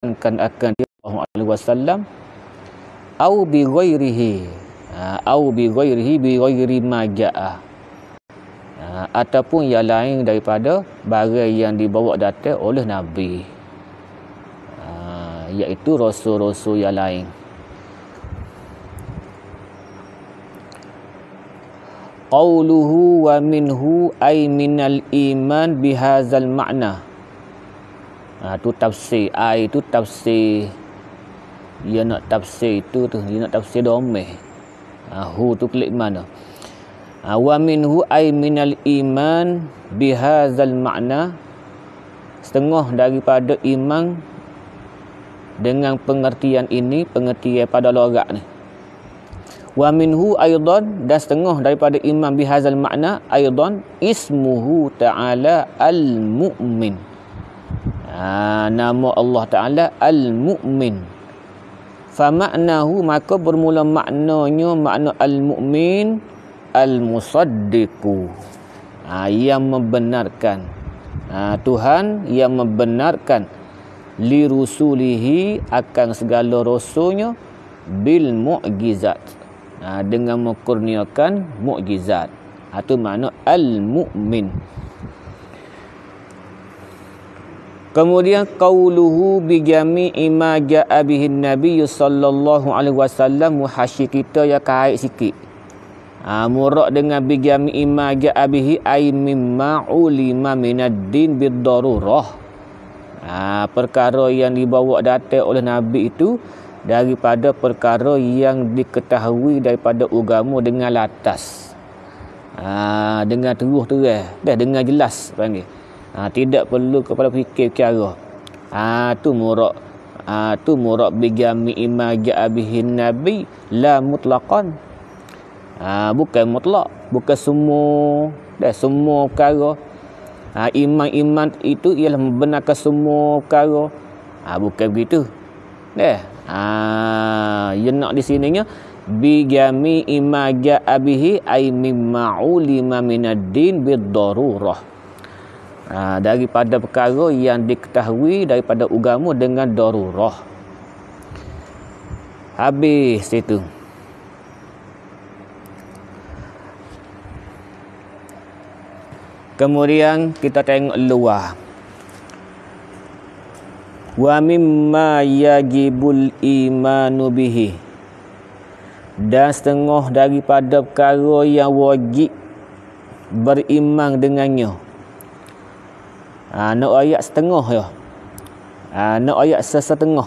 akan dia sallallahu alaihi wasallam au bi ghairihi bi ghairi ma jaa, ataupun yang lain daripada barang yang dibawa datang oleh Nabi, iaitu rasul-rasul yang lain. Qauluhu wa minhu ay minal iman bihazal makna. Tu tafsir. Itu tafsir. Dia nak tafsir itu tu. Dia nak tafsir domeh. Hu tu klik mana. Wa minhu ay minal iman bihazal makna. Setengah daripada iman dengan pengertian ini, pengertian pada logat ni. Wa minhu aidan, dan setengah daripada iman bihazal makna aidan ismuhu ta'ala al-mu'min. Nama Allah Ta'ala al-mu'min. Fa maknahu, maka bermula maknanya, makna al-mu'min al-musaddiqu, yang membenarkan, Tuhan yang membenarkan li rusulihi, akan segala rasulnya, bil mu'jizat, dengan mengkurniakan mukjizat. Itu makna al-mu'min. Kemudian qauluhu bi jami'i ma ja'a bihi Nabi sallallahu alaihi wasallam, muhasyi kita yang kait sikit. Murad dengan bi jami'i ma ja'a bihi ay mimma ulima minad din bid darurah. Perkara yang dibawa datang oleh Nabi itu daripada perkara yang diketahui daripada agama dengan latas, dengan terus terang, dengan jelas panggil. Tidak perlu kepada fikir cara. Tu murad. Tu murad bi jami'i ma ja'a bihi Nabi la mutlaqan. Bukan mutlak, bukan semua, semua perkara. Iman itu ialah membenarkan semua perkara. Bukan begitu. Yang nak di sininya bi jami'i ma ja'a bihi ay mimma ulima minad din bid darurah. Daripada perkara yang diketahui daripada agama dengan darurah. Habis itu. Kemudian kita tengok luar. Wa mimma yajibul imanu bihi, dan setengah daripada perkara yang wajib beriman dengannya. Nak ayat setengah ya. Nak ayat sesetengah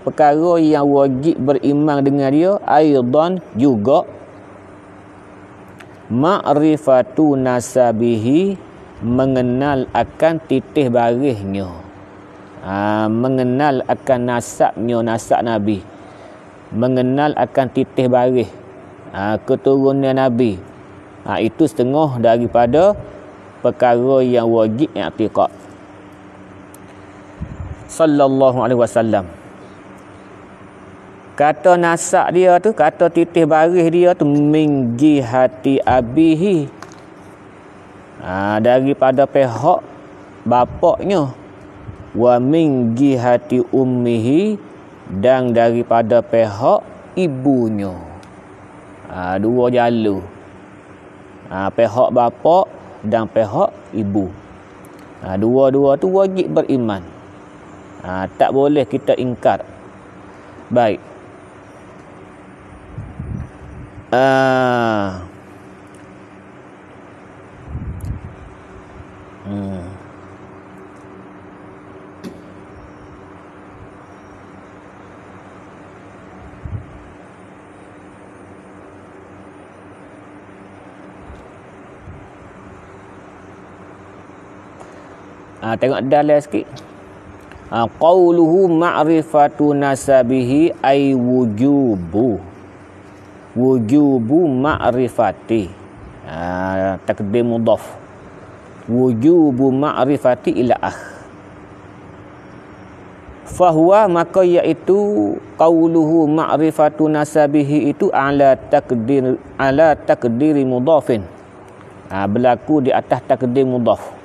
perkara yang wajib beriman dengan dia, aidan juga ma'rifatu nasabihi, mengenal akan titih barisnya. Mengenal akan nasabnya, nasab Nabi. Mengenal akan titih baris, keturunan Nabi. Itu setengah daripada perkara yang wajib i'tiqad. Sallallahu alaihi wasallam. Kata nasab dia tu, kata titih baris dia tu, min jihati abihi, daripada pihak bapaknya. Wa min jihati ummihi, dan daripada pihak ibunya. Dua jalur. Pihak bapak dan pihak ibu. Dua-dua tu wajib beriman. Tak boleh kita ingkar. Baik. Tengok dalam sikit. Qauluhu ma'rifatu nasabihi ay wujubu ma'rifati. Takdim mudhaf. Wujubu ma'rifati ila fahuwa, maka iaitu qauluhu ma'rifatu nasabihi itu ala takdiri mudhafin. Berlaku di atas takdim mudhaf.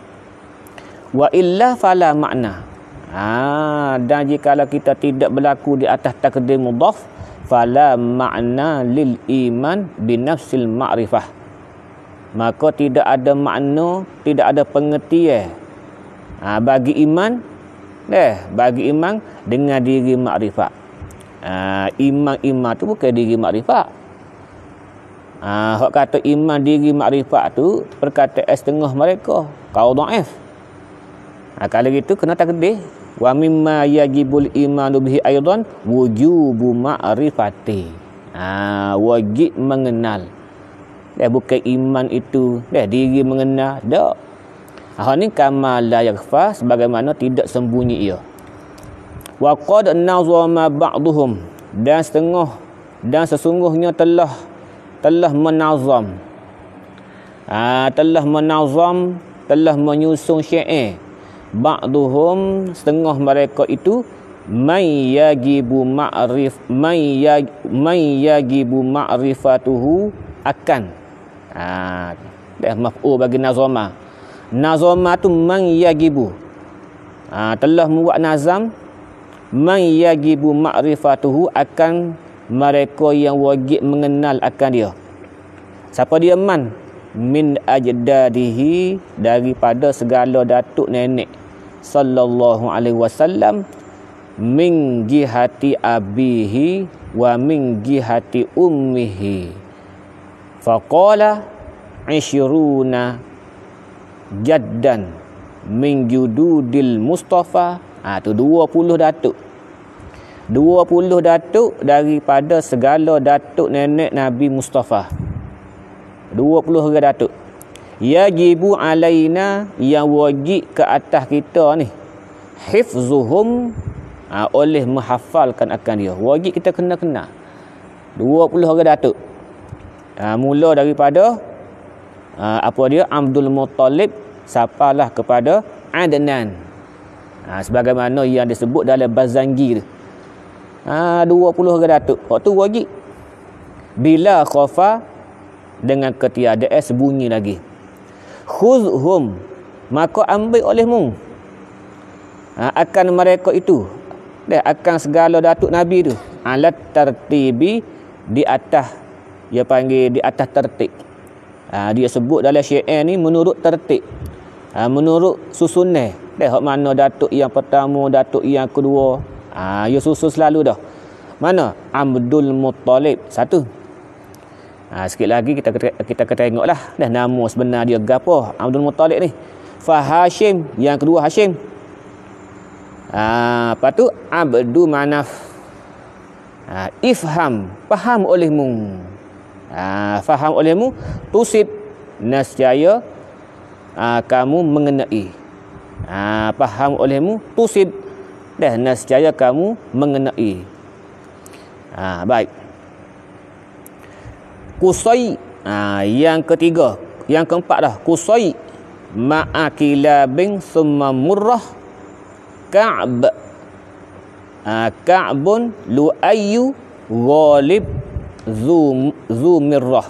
Wa illa fala makna. Dan jikalau kita tidak berlaku di atas takdir mudhaf, fala makna lil iman binafsil ma'rifah, maka tidak ada makna, tidak ada pengertian bagi iman dengan diri makrifat. Iman tu bukan diri makrifat. Hak kata iman diri makrifat tu perkataan setengah mereka, kau dhaif. Kalau gitu kena takdir. Wa mimma yajibul imanu bihi aidan wujubu ma'rifati. Wajib mengenal. Bukan iman itu diri mengenal, tak. Hal ni kama la yakhfa, sebagaimana tidak sembunyi ia. Wa qad nazama ba'dhum, dan sesungguhnya telah menazam, telah menyusun syair. Ba'dhum, setengah mereka itu, may yajibu ma'rifatuhu, akan. Maf'ul bagi nazama. Nazama tu man yajibu, telah membuat nazam, man yajibu ma'rifatuhu, akan mereka yang wajib mengenal akan dia. Siapa dia man? Min ajdadihi, daripada segala datuk nenek sallallahu alaihi wasallam, min jihati abihi wa min jihati ummihi. Faqala 20 jaddan min jududil Mustafa. Tu 20 datuk. 20 datuk daripada segala datuk nenek Nabi Mustafa. 20 orang datuk. Yajibu alaina, yang wajib ke atas kita ni, hifzuhum, oleh menghafalkan akan dia. Wajib kita kena 20 orang datuk. Mula daripada Abdul Muttalib sapalah kepada Adnan. Sebagaimana yang disebut dalam Bazangi tu. 20 orang datuk. Waktu wajib. Bila khafa, dengan ketiadaan sembunyi lagi. Khuzhum, maka ambil olehmu akan mereka itu, akan segala datuk Nabi tu, alat tertibi, di atas, dia panggil di atas tertib. Dia sebut dalam syair ni menurut tertib, menurut susunan. Hak mana datuk yang pertama, datuk yang kedua, dia susun selalu dah. Mana? Abdul Muttalib satu. Sikit lagi kita tengoklah nama sebenar dia gapo Abdul Muttalib ni. Fa Hashim, yang kedua Hashim. Lepas tu Abdu Manaf. Ifham, faham olehmu. Faham olehmu, tusib, nescaya kamu mengenai. Faham olehmu, tusib, nescaya kamu mengenai. Baik. Qusay, yang ketiga, yang keempat dah. Qusay ma'akilabin summa murrah Ka'b. Ka'bun lu'ayyu ghalib zumirrah.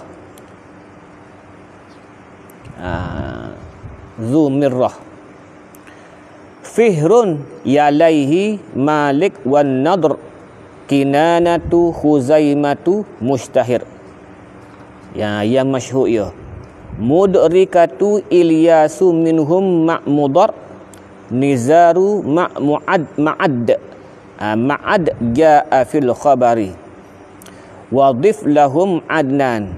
Zumirrah. Fihrun yalaihi Malik wan Nadr Kinanatu Khuzaimatu Mustahir. Yang masyhur ia. Mudrikatu Ilyasu minhum ma'mudar Nizaru ma'ad ja'a fil khabari. Wadif lahum Adnan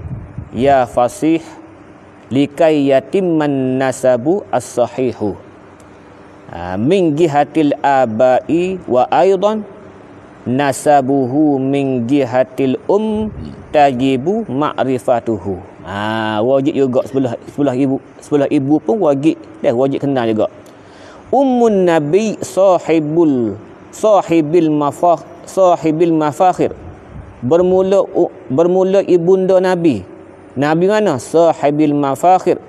ya fasih likai yatimman nasabu as-sahihu. Min jihatil abai wa aidan nasabuhu min jihatil tajibu ma'rifatuhu. Wajib juga sebelah ibu pun wajib kenal juga. Ummun Nabi sahibil mafakhir. Bermula ibunda Nabi. Nabi mana? Sahibil mafakhir.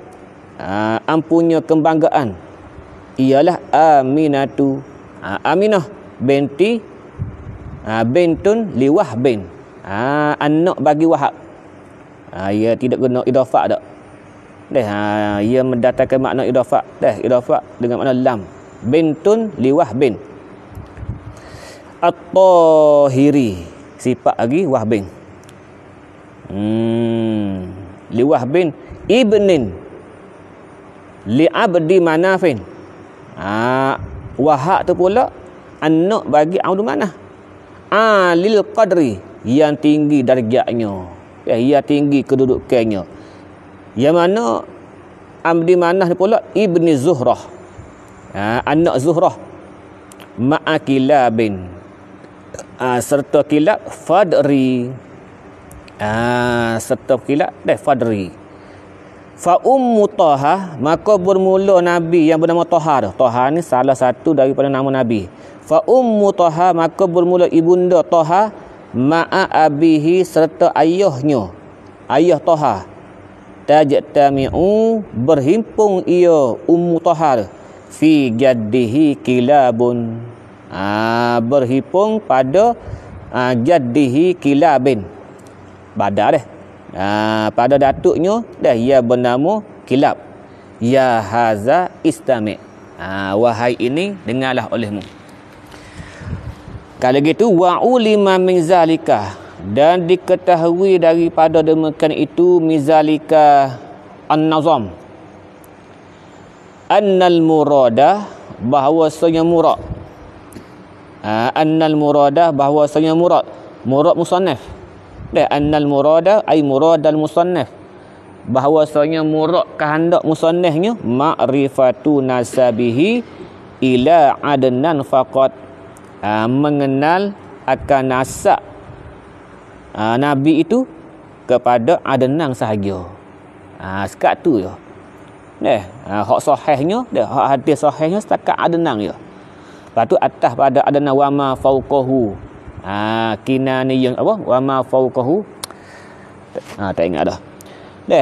Ampunya kebanggaan. Ialah Aminatu. Aminah binti bintun liwah bin. Anak bagi Wahab. Ia tidak guna idafah dak. Ia mendatangkan makna idafah. Idafah dengan makna lam. Bintun liwah bin. At-Tahiri. Sifat lagi Wahbin. Li Wahbin ibnin li Abdi Manafin. Wahab tu pula anak bagi Abdul Manaf. Alil qadri, yang tinggi darjatnya, yang tinggi kedudukannya. Yang mana Abdi Manaf ni pula ibni Zuhrah. Anak Zuhrah. Ma'a Kilabin. Serta Kilab Fadri. Serta Kilab Fadri. Fa ummu Taha, maka bermula Nabi yang bernama Taha tu. Taha ni salah satu daripada nama Nabi. Fa ummu Taha, maka bermula ibunda Taha ma'a abihi, serta ayahnya, ayah Taha. Tajtami'u, berhimpun ia ummu Taha fi jaddihi Kilabun. Berhimpun pada jaddihi Kilabin. Badar deh. Pada datuknya dah ia bernama Kilab. Ya haza istami'. Wahai ini dengarlah olehmu. Kalau gitu wa ulima min zalika, dan diketahui daripada demikian itu mizalika an-nazam, annal murada, bahawasanya murad. Annal murada, bahawasanya murad musannaf. Annal murada ay muradal musannaf, bahawasanya murad kehendak musannafnya ma'rifatu nasabihi ila Adnan faqat, mengenal akan nasab Nabi itu kepada Adnan sahaja. Sekat tu je. Hak sahihnya, hak hadis sahihnya setakat Adnan je. Lepas tu atas pada Adnan wa ma fauqahu. Kinaniyun apa? Wa ma fauqahu. Tak ingat dah.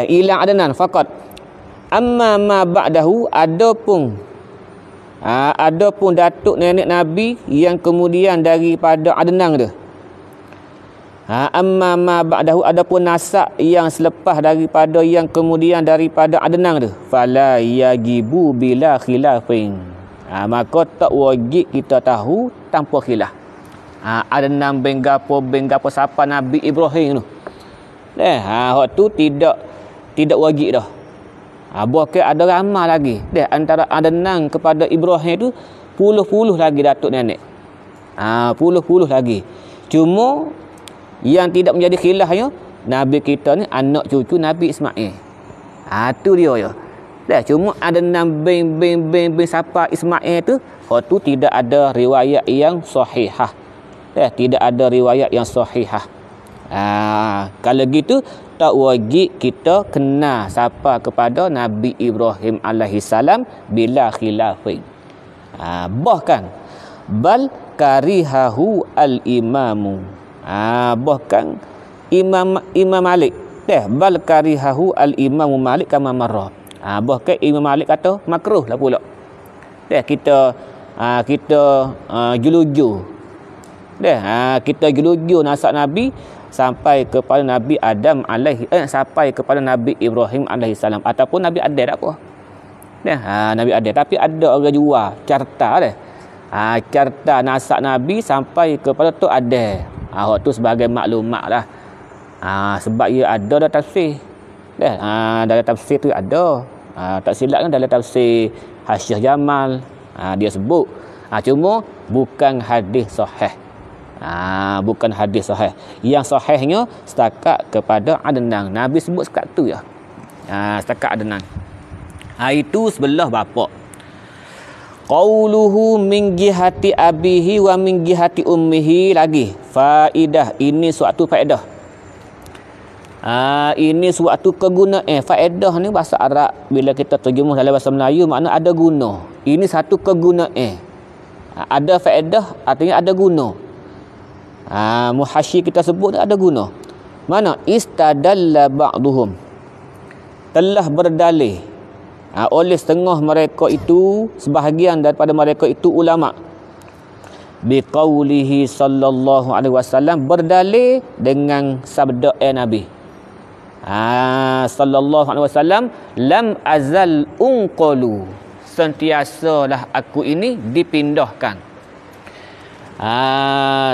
Ila Adnan faqat. Amma ma ba'dahu, adapun datuk nenek Nabi yang kemudian daripada Adnan tu. Amma ma ba'dahu, adapun nasab yang selepas daripada yang kemudian daripada Adnan tu, fala yajibu bila khilafin. Maka tak wajib kita tahu tanpa khilaf. Adnan bin gapo siapa Nabi Ibrahim tu. Hak tu tidak wajib dah. Bahkan ada ramai lagi. Antara Adnan kepada Ibrahim tu puluh-puluh lagi datuk nenek. Puluh-puluh lagi. Cuma yang tidak menjadi khilafnya, Nabi kita ni anak cucu Nabi Ismail. Tu dia ya. Cuma Adnan bin siapa Ismail tu, hak tu tidak ada riwayat yang sahihah. Tidak ada riwayat yang sahihah. Kalau gitu tak wajib kita kenal siapa kepada Nabi Ibrahim alaihissalam bila khilafin. Bahkan bal karihahu al-imamu. Bahkan Imam Malik. Bal karihahu al-imamu Malik kama marra. Bahkan Imam Malik kata makruh lah pula. Kita juluju. Kita juluju nasab Nabi sampai kepada Nabi Adam sampai kepada Nabi Ibrahim alaihissalam, ataupun Nabi Adam tak apa. Nabi Adam, tapi ada orang jual carta carta nasab Nabi sampai kepada tu Adam. Hak tu sebagai maklumat lah. Sebab ia ada dalam tafsir. Dalam tafsir tu ada. Tak silap kan dalam tafsir Hasyiah Jamal. Dia sebut. Cuma bukan hadis sahih. Bukan hadis sahih. Yang sahihnya setakat kepada Adnan. Nabi sebut setakat tu ya. Setakat Adnan. Itu sebelah bapa. Qauluhu min jihati abihi wa min jihati ummihi lagi. Faedah, ini suatu faedah. Ini suatu kegunaan. Faedah ni bahasa Arab, bila kita terjemuh dalam bahasa Melayu makna ada guna. Ini satu kegunaan. Ada faedah artinya ada guna. Muhasyi kita sebut ada guna. Mana istadalla ba'duhum, telah berdalih oleh setengah mereka itu, sebahagian daripada mereka itu ulama, biqaulihi sallallahu alaihi wasallam, berdalih dengan sabda Nabi sallallahu alaihi wasallam, lam azal unqalu, sentiasalah aku ini dipindahkan.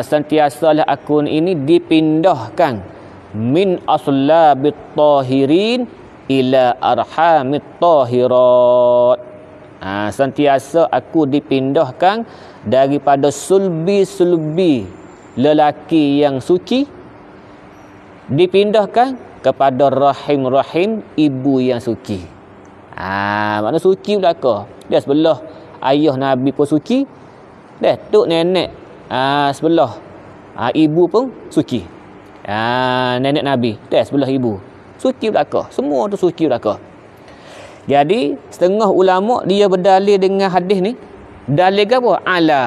Sentiasalah aku ini dipindahkan min aslabit tahirin ila arhamit tahirat. Sentiasa aku dipindahkan daripada sulbi-sulbi lelaki yang suci, dipindahkan kepada rahim-rahim ibu yang suci. Makna suci belaka. Dia sebelah ayah Nabi pun suci. Dah tok nenek sebelah ibu pun suci. Nenek Nabi dah sebelah ibu suci belaka. Semua tu suci belaka. Jadi setengah ulama dia berdalil dengan hadis ni. Dalil ke apa? Ala.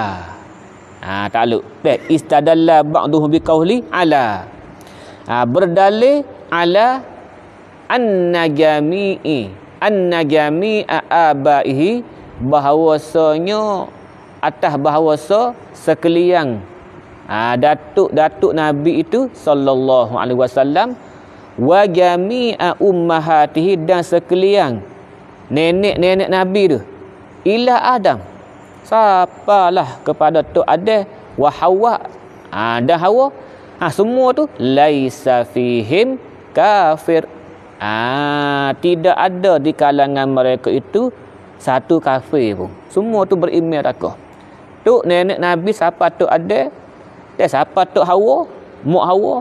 Takluk. Istadalla ba'duhum biqauli ala. Berdalil ala anna jami'a abaihi, bahawasanya atas bahawasa sekalian datuk-datuk Nabi itu sallallahu alaihi wasallam, wa jami'a ummahatihi, dan sekalian nenek-nenek Nabi tu, ila Adam, sapalah kepada Tok Adam, wa Hawa, dan Hawa, semua tu laisa fihim kafir. Tidak ada di kalangan mereka itu satu kafir pun. Semua tu beriman neraka. Tok nenek Nabi siapa Tok Adam, dan siapa Tok Hawa, mak Hawa,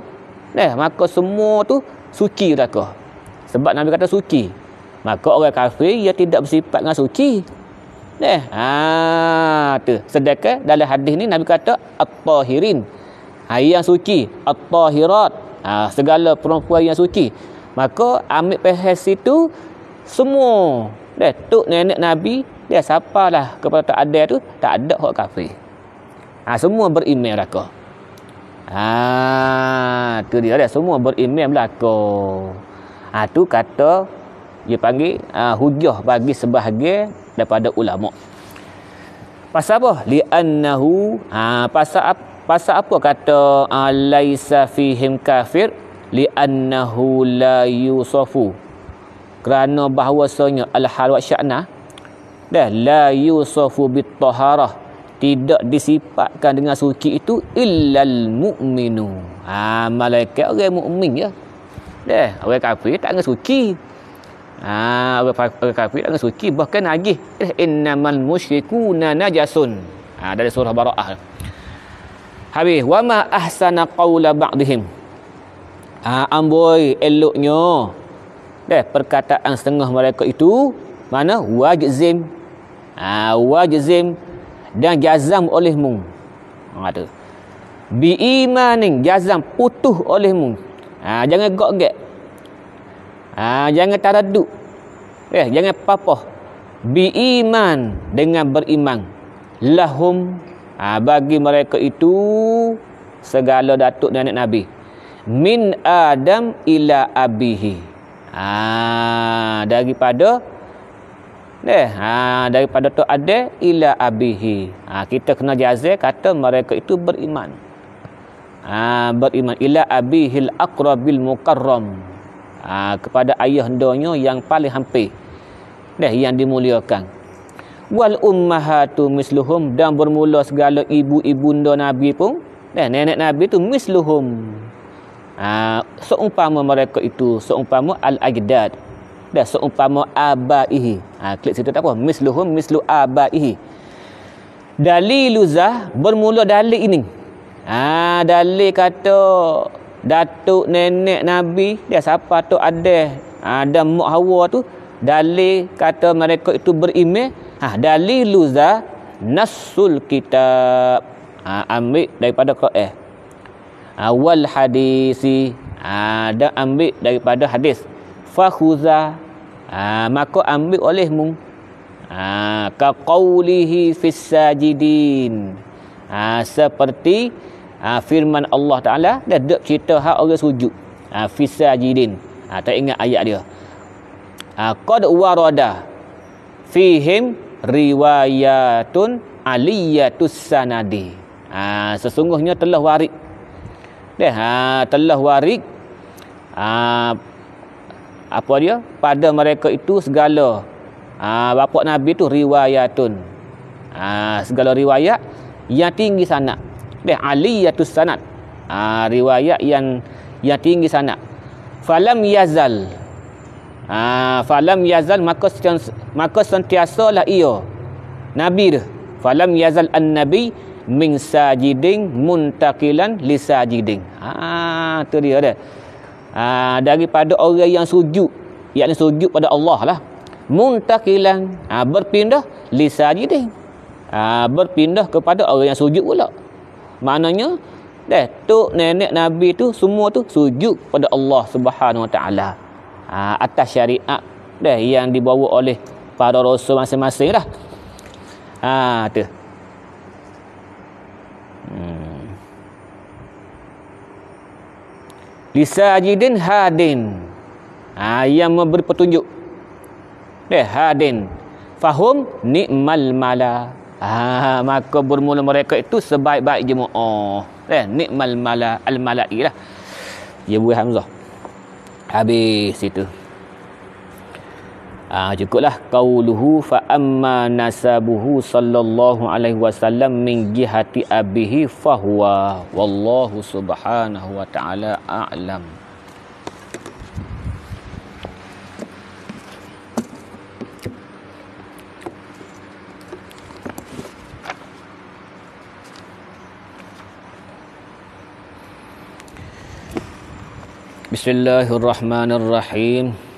maka semua tu suci neraka. Sebab Nabi kata suci, maka orang kafir ia tidak bersifat dengan suci. Tu. Sedangkan dalam hadis ni Nabi kata at-tahirin, yang suci, at-tahirat, segala perempuan yang suci. Maka ambil pahas itu semua. Tok nenek Nabi, dia siapalah kepada tak ada tu, tak ada hak kafir. Semua beriman belaka. Tu dia, semua beriman belaka. Tu kata dia panggil hujah bagi sebahagian daripada ulama. Pasal apa? Li'annahu, pasal apa kata laisa fihim kafir? Li'annahu la yusafu, kerana bahawasanya al-hal wa sya'na la yusafu bit-taharah, tidak disifatkan dengan suci itu illal mu'minu, malaikat orang mukmin je. Orang kafir tak dengan suci. Orang kafir tak dengan suci. Bahkan lagi innamal musyrikuna najasun, dari surah Bara'ah. Habis wa ma ahsana qaula ba'dihim, amboi eloknya perkataan setengah mereka itu, mana wajzim, wajzim dan jazam olehmu, tu bi imanin, jazam putuh olehmu, jangan gok-gek, jangan taraduk, jangan papah, bi iman, dengan beriman, lahum, bagi mereka itu segala datuk nenek Nabi, min Adam ila abihi, daripada daripada Tok Adam ila abihi. Kita kena jazai kata mereka itu beriman. Beriman ila abihil aqrabil mukarram, kepada ayahandanya yang paling hampir, yang dimuliakan. Wal ummahatu misluhum, dan bermula segala ibu-ibunda Nabi pun, nenek Nabi itu misluhum, seumpama mereka itu, seumpama al-ajdad, dan seumpama abaihi. Klik situ tak apa, misluhum mislu abaihi. Daliluzah, bermula dalil ini, dalil kata datuk nenek Nabi, dia siapa tu ada mak Hawa tu, dalil kata mereka itu beriman. Daliluzah nassul kitab, ambil daripada Quran, wal hadisi, dan ambil daripada hadis. Fakhuza, maka ambil olehmu, ka qaulihi fis sajidin, seperti firman Allah Taala, dah dak cerita hak orang sujud, fis sajidin. Tak ingat ayat dia. Qad warada fihim riwayatun aliyatus sanadi, sesungguhnya telah warid, telah warid apa dia, pada mereka itu segala bapa Nabi itu riwayatun, segala riwayat yang tinggi sanad. Dia aliyatus sanad. Riwayat yang tinggi sanad. Falam yazal. Falam yazal maka sentiasalah ia Nabi dia. Falam yazal an-nabi min sajidin muntaqilan li sajidin. Tu dia dia. Daripada orang yang sujud, yakni sujud pada Allah lah. Muntaqilan, berpindah li sajidin. Berpindah kepada orang yang sujud pula. Maknanya tok nenek Nabi tu semua tu sujud pada Allah Subhanahu Wa Taala. Atas syariat yang dibawa oleh para rasul masing-masing dah. Tu. Lisajidin hadin. Yang memberi petunjuk. Hadin. Fahum ni'mal mala. Maka bermula mereka itu sebaik-baik jemaah. Ni'mal mala al-mala'i lah. Ya buih Hamzah. Habis itu. Cukuplah qauluhu fa amma nasabuhu sallallahu alaihi wasallam min jihati abihi fahuwa wallahu subhanahu wa ta'ala a'lam. Bismillahirrahmanirrahim.